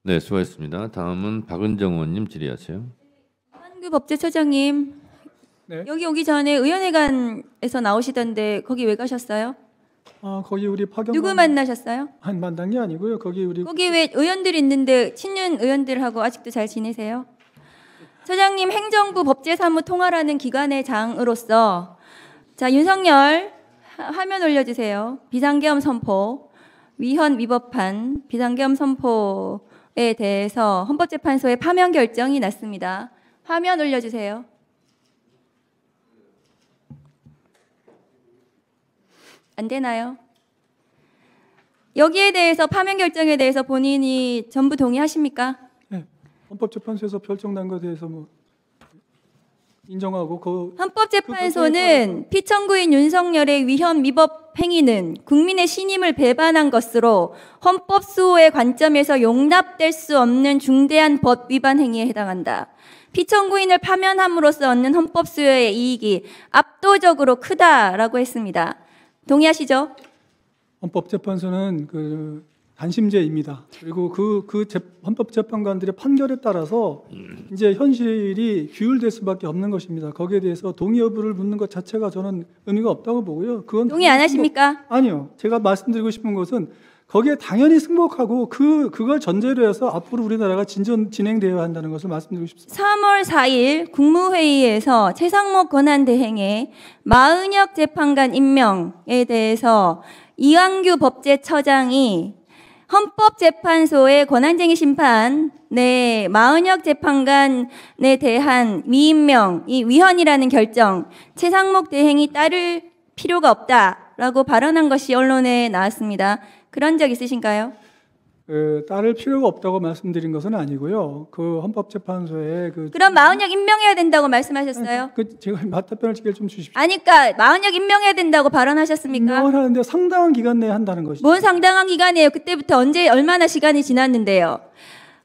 네, 수고하셨습니다. 다음은 박은정 의원님 질의하세요. 한규 법제처장님, 네. 여기 오기 전에 의원회관에서 나오시던데 거기 왜 가셨어요? 거기 우리 파견 누구 만나셨어요? 한 만난 게 아니고요. 거기 왜 의원들이 있는데 친윤 의원들하고 아직도 잘 지내세요? 처장님, 행정부 법제사무 통화라는 기관의 장으로서 자, 윤석열 화면 올려주세요. 비상계엄 선포, 위헌 위법한 비상계엄 선포에 대해서 헌법재판소의 파면 결정이 났습니다. 화면 올려주세요. 안 되나요? 여기에 대해서 파면 결정에 대해서 본인이 전부 동의하십니까? 네. 헌법재판소에서 결정난 것에 대해서 뭐 인정하고 헌법재판소는 피청구인 윤석열의 위헌 위법 행위는 국민의 신임을 배반한 것으로 헌법 수호의 관점에서 용납될 수 없는 중대한 법 위반 행위에 해당한다. 피청구인을 파면함으로써 얻는 헌법 수호의 이익이 압도적으로 크다라고 했습니다. 동의하시죠? 헌법재판소는 단심제입니다. 그리고 헌법재판관들의 판결에 따라서 이제 현실이 규율될 수밖에 없는 것입니다. 거기에 대해서 동의 여부를 묻는 것 자체가 저는 의미가 없다고 보고요. 그건 동의 안 하십니까? 아니요. 제가 말씀드리고 싶은 것은 거기에 당연히 승복하고 그걸 전제로 해서 앞으로 우리나라가 진행되어야 한다는 것을 말씀드리고 싶습니다. 3월 4일 국무회의에서 최상목 권한대행의 마은혁 재판관 임명에 대해서 이완규 법제처장이 헌법재판소의 권한쟁의 심판, 마은혁 재판관에 대한 미임명, 이 위헌이라는 결정, 최상목 대행이 따를 필요가 없다라고 발언한 것이 언론에 나왔습니다. 그런 적 있으신가요? 따를 필요가 없다고 말씀드린 것은 아니고요. 헌법재판소에 그럼 마은혁 임명해야 된다고 말씀하셨어요? 제가 맞답변을 좀 주십시오. 그러니까 마은혁 임명해야 된다고 발언하셨습니까? 임명을 하는데 상당한 기간 내에 한다는 것이죠. 뭔 상당한 기간이에요? 그때부터 얼마나 시간이 지났는데요?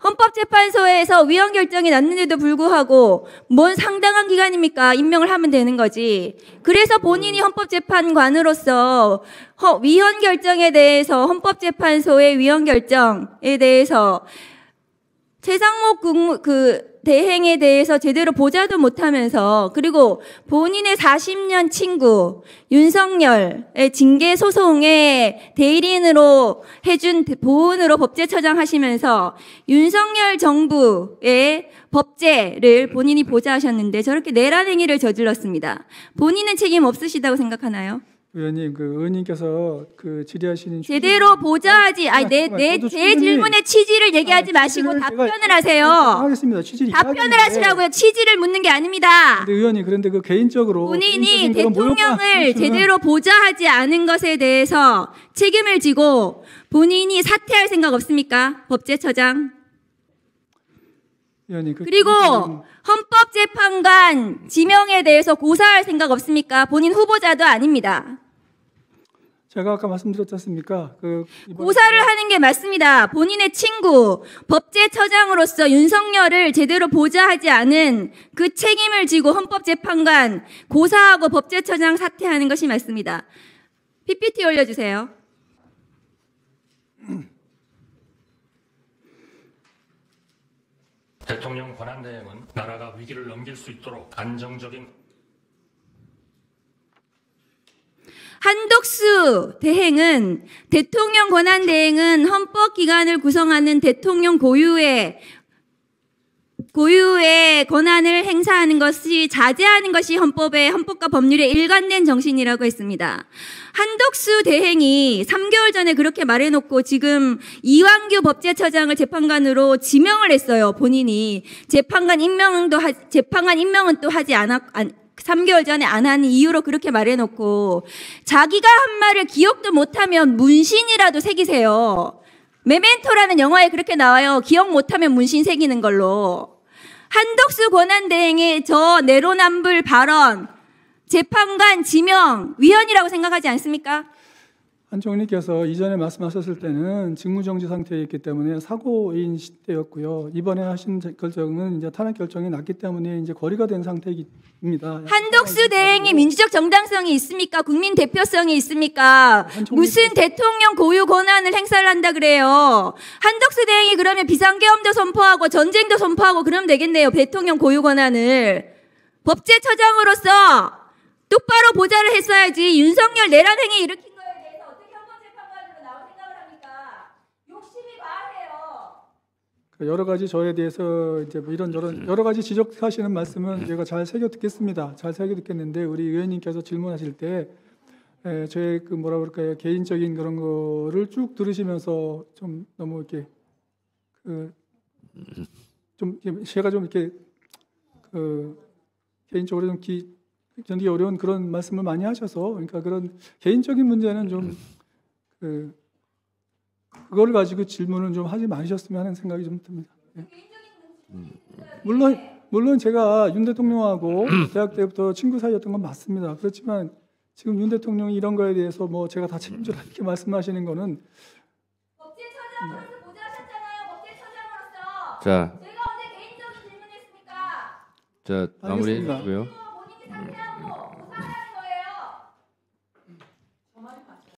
헌법재판소에서 위헌 결정이 났는데도 불구하고 뭔 상당한 기간입니까? 임명을 하면 되는 거지. 그래서 본인이 헌법재판관으로서 위헌 결정에 대해서 헌법재판소의 위헌 결정에 대해서 최상목 대행에 대해서 제대로 보자도 못하면서 그리고 본인의 40년 친구 윤석열의 징계 소송의 대리인으로 해준 보훈으로 법제처장 하시면서 윤석열 정부의 법제를 본인이 보좌하셨는데 저렇게 내란 행위를 저질렀습니다. 본인은 책임 없으시다고 생각하나요? 의원님, 의원님께서 질의하시는 제대로 보좌하지. 제 질문의 취지를 얘기하지 마시고 답변을 하세요. 하겠습니다. 답변을 하시라고요. 취지를 묻는 게 아닙니다. 의원님, 그런데 개인적으로 본인이 대통령을 제대로 보좌하지 않은 것에 대해서 책임을 지고 본인이 사퇴할 생각 없습니까? 법제처장. 의원님, 그리고 헌법재판관 지명에 대해서 고사할 생각 없습니까? 본인 후보자도 아닙니다. 제가 아까 말씀드렸지 않습니까? 고사를 하는 게 맞습니다. 본인의 친구, 법제처장으로서 윤석열을 제대로 보좌하지 않은 그 책임을 지고 헌법재판관 고사하고 법제처장 사퇴하는 것이 맞습니다. PPT 올려주세요. 대통령 권한대행은 나라가 위기를 넘길 수 있도록 안정적인 한덕수 대행은 대통령 권한대행은 헌법기관을 구성하는 대통령 고유의 권한을 행사하는 것이 자제하는 것이 헌법과 법률의 일관된 정신이라고 했습니다. 한덕수 대행이 3개월 전에 그렇게 말해놓고 지금 이완규 법제처장을 재판관으로 지명을 했어요. 본인이 재판관 임명은 또 하지 않았. 3개월 전에 안 한 이유로 그렇게 말해놓고 자기가 한 말을 기억도 못하면 문신이라도 새기세요. 메멘토라는 영화에 그렇게 나와요. 기억 못하면 문신 새기는 걸로. 한덕수 권한대행의 저 내로남불 발언 재판관 지명 위헌이라고 생각하지 않습니까? 한 총리께서 이전에 말씀하셨을 때는 직무정지 상태에 있기 때문에 사고인 시대였고요. 이번에 하신 결정은 이제 탄핵 결정이 났기 때문에 이제 거리가 된 상태입니다. 한독수 대행이 민주적 정당성이 있습니까? 국민 대표성이 있습니까? 무슨 대통령 고유 권한을 행사를 한다 그래요? 한독수 대행이 그러면 비상계엄도 선포하고 전쟁도 선포하고 그러면 되겠네요. 대통령 고유 권한을. 법제처장으로서 똑바로 보좌를 했어야지. 윤석열 내란 행위 일으킨 거에 대해서 어떻게 헌법재판관으로 나올 생각을 합니까? 욕심이 과하세요. 여러 가지 저에 대해서 이제 뭐 이런저런 여러 가지 지적하시는 말씀은 제가 잘 새겨 듣겠습니다. 잘 새겨 듣겠는데 우리 의원님께서 질문하실 때 저의 그 뭐라 그럴까요, 개인적인 그런 거를 쭉 들으시면서 좀 너무 이렇게 좀 제가 좀 이렇게 개인적으로 좀 견디기 어려운 그런 말씀을 많이 하셔서, 그러니까 그런 개인적인 문제는 좀 그거를 가지고 질문을 좀 하지 마셨으면 하는 생각이 좀 듭니다. 예. 물론 제가 윤 대통령하고 대학 때부터 친구 사이였던 건 맞습니다. 그렇지만 지금 윤 대통령이 이런 거에 대해서 뭐 제가 다 책임져라 이렇게 말씀하시는 거는 법제처장으로서 보좌하셨잖아요. 법제처장으로서. 자, 제가 언제 개인적인 질문했습니까? 자 마무리 해주시고요. 본인이 상대하고